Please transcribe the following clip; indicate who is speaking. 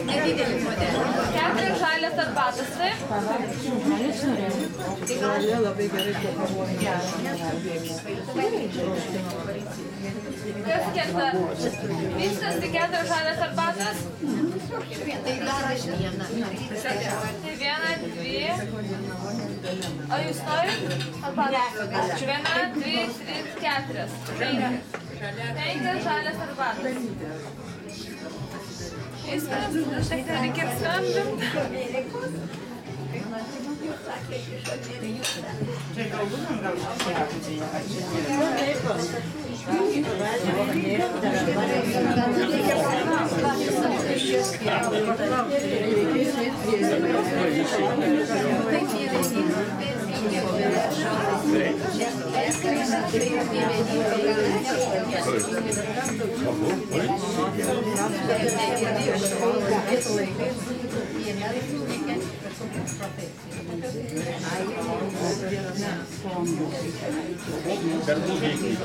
Speaker 1: Nedidelis puodelis.
Speaker 2: 4 žalias arbatas, taip?
Speaker 3: Žalia labai gerai pakavoja.
Speaker 2: Kas kita? Viskas, tai 4 žalias arbatas?
Speaker 1: Tai dar aš vieną.
Speaker 2: Tai 1, 2. O jūs norit? Arbatas? 1, 2, 3, 4. 5 žalias arbatas. Viskas, šiek tiek reikia skambinti.
Speaker 4: Darbų veiklai.